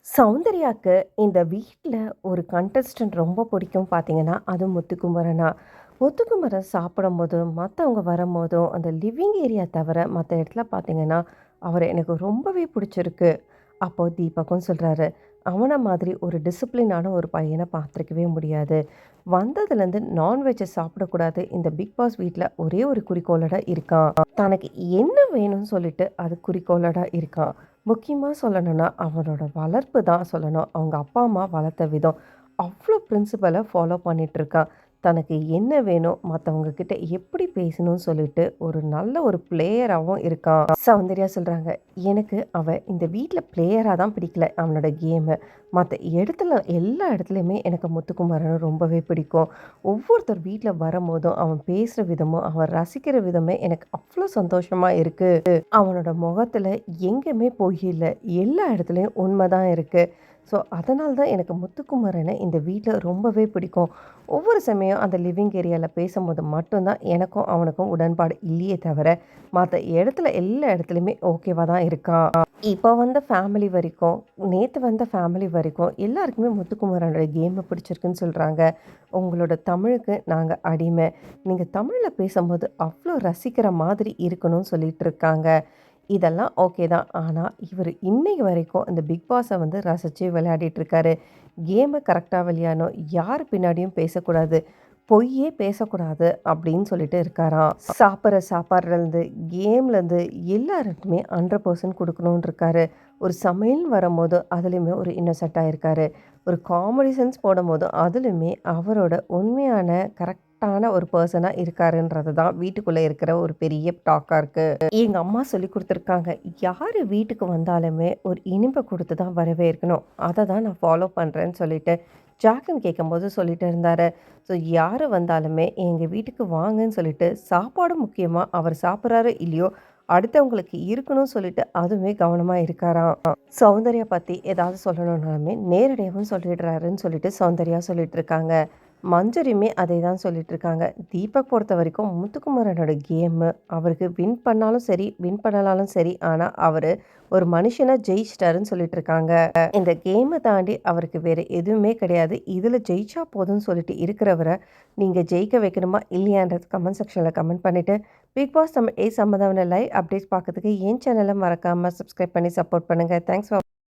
சௌந்தர்யாக்கு இந்த வீட்ல ஒரு கண்டஸ்டன்ட் ரொம்ப பிடிக்கும் பார்த்தீங்கன்னா, அது முத்துக்குமரனா. முத்துக்குமரன் சாப்பிடும்போதும், மத்தவங்க வரும்போதும், அந்த லிவிங் ஏரியா தவிர மத்த இடத்துல பார்த்தீங்கன்னா, அவர எனக்கு ரொம்பவே பிடிச்சிருக்கு. அப்போ தீபக்கும் சொல்றாரு, "அவன மாதிரி ஒரு டிசிப்ளினான ஒரு பையன பார்த்துருக்கவே முடியாது. வந்ததுலேருந்து நான்வெஜ்ஜ சாப்பிடக்கூடாது. இந்த பிக் பாஸ் வீட்ல ஒரே ஒரு குறிக்கோளோட இருக்கான். தனக்கு என்ன வேணும்னு சொல்லிட்டு அது குறிக்கோளோட இருக்கான்." முக்கியமா சொல்லணும்னா, அவனோட வளர்ப்பு தான் சொல்லணும். அவங்க அப்பா, அம்மா வளர்த்த விதம். அவ்ளோ பிரின்சிபல ஃபாலோ பண்ணிட்டுருக்கான். தனக்கு என்ன வேணும், மத்தவங்க கிட்ட எப்படி பேசணும்னு சொல்லிட்டு, ஒரு நல்ல ஒரு பிளேயராவும் இருக்கான். சௌந்தர்யா சொல்றாங்க, "எனக்கு அவன் இந்த வீட்ல பிளேயரா தான் பிடிக்கல, அவனோட கேமு. மத்த இடத்துல எல்லா இடத்துலயுமே எனக்கு முத்துக்குமரன ரொம்பவே பிடிக்கும். ஒவ்வொருத்தர் வீட்ல வரும்போதும், அவன் பேசுற விதமும், அவன் ரசிக்கிற விதமே எனக்கு அவ்ளோ சந்தோஷமா இருக்கு." அவனோட முகத்துல எங்கேயுமே பொய் இல்ல. எல்லா இடத்துலயும் உண்ம தான் இருக்கு. ஸோ, அதனால தான் எனக்கு முத்துக்குமரன இந்த வீட்ல ரொம்பவே பிடிக்கும். ஒவ்வொரு சமயம் அந்த லிவிங் ஏரியால பேசும்போது மட்டும் தான் எனக்கும் அவனுக்கும் உடன்பாடு இல்லையே தவிர, மத்த இடத்துல எல்லா இடத்துலயுமே ஓகேவா தான் இருக்கான். இப்போ வந்த ஃபேமிலி வரைக்கும், நேத்து வந்த ஃபேமிலி வரைக்கும் எல்லாருக்குமே முத்துக்குமரனோட கேம பிடிச்சிருக்குன்னு சொல்றாங்க. உங்களோட தமிழுக்கு நாங்க அடிமை. நீங்க தமிழ்ல பேசும்போது அவ்ளோ ரசிக்கிற மாதிரி இருக்கணும்னு சொல்லிட்டு இருக்காங்க. இதெல்லாம் ஓகே தான். ஆனா, இவரு இன்னைக்கு வரைக்கும் இந்த பிக் பாஸ வந்து ரசிச்சு விளையாடிட்டு இருக்காரு. கேம கரெக்ட்டா விளையாடணும். யார் பின்னாடியும் பேசக்கூடாது. பொய்யே பேசக்கூடாது அப்படின்னு சொல்லிட்டு இருக்காராம். சாப்பிடுற சாப்பாடுலேருந்து, கேம்லேருந்து எல்லாருக்குமே 100% குடுக்கணும்னு இருக்காரு. ஒரு சமையல்னு வரும்போது அதுலயுமே ஒரு இன்னோசென்ட்டா இருக்காரு. ஒரு காமெடி சென்ஸ் போடும்போது அதுலயுமே அவரோட உண்மையான கரெக்ட்டான ஒரு பெர்சனா இருக்காருன்றது தான் வீட்டுக்குள்ள இருக்கிற ஒரு பெரிய டாக்கா இருக்கு. எங்க அம்மா சொல்லிக் குடுத்துருக்காங்க. யாரு வீட்டுக்கு வந்தாலுமே ஒரு இனிப்ப குடுத்து தான் வரவேற்கணும். அத தான் நான் ஃபாலோ பண்றேன்னு சொல்லிட்டு, ஜாக்குன்னு கேட்கும்போது சொல்லிட்டு இருந்தாரு. ஸோ யாரு வந்தாலுமே எங்க வீட்டுக்கு வாங்கன்னு சொல்லிட்டு, சாப்பாடு முக்கியமா, அவர் சாப்பிட்றாரோ இல்லையோ, அடுத்தவங்களுக்கு இருக்கணும்னு சொல்லிட்டு அதுவுமே கவனமா இருக்காராம். சௌந்தர்யா பத்தி ஏதாவது சொல்லணும்னாலுமே நேரடியாவும் சொல்லிடுறாருன்னு சொல்லிட்டு சௌந்தர்யா சொல்லிட்டு இருக்காங்க. மஞ்சரியுமே அதே தான் சொல்லிட்டு இருக்காங்க. தீபக் பொறுத்தவரைக்கும் முத்துக்குமரனோட கேமு அவருக்கு வின் பண்ணாலும் சரி, வின் பண்ணலனாலும் சரி, ஆனா அவரு ஒரு மனுஷனா ஜெயிச்சிட்டாருன்னு சொல்லிட்டு இருக்காங்க. இந்த கேம தாண்டி அவருக்கு வேற எதுவுமே கிடையாது. இதுல ஜெயிச்சா போதும்னு சொல்லிட்டு இருக்கிறவர, நீங்க ஜெயிக்க வைக்கணுமா? இல்லையான்றது கமெண்ட் செக்ஷன்ல கமெண்ட் பண்ணிட்டு, பிக் பாஸ் தமிழ் சம்மந்தமான லைவ் அப்டேட்ஸ் பார்க்கறதுக்கு என் சேனல மறக்காம சப்ஸ்கிரைப் பண்ணி சப்போர்ட் பண்ணுங்க. Thanks for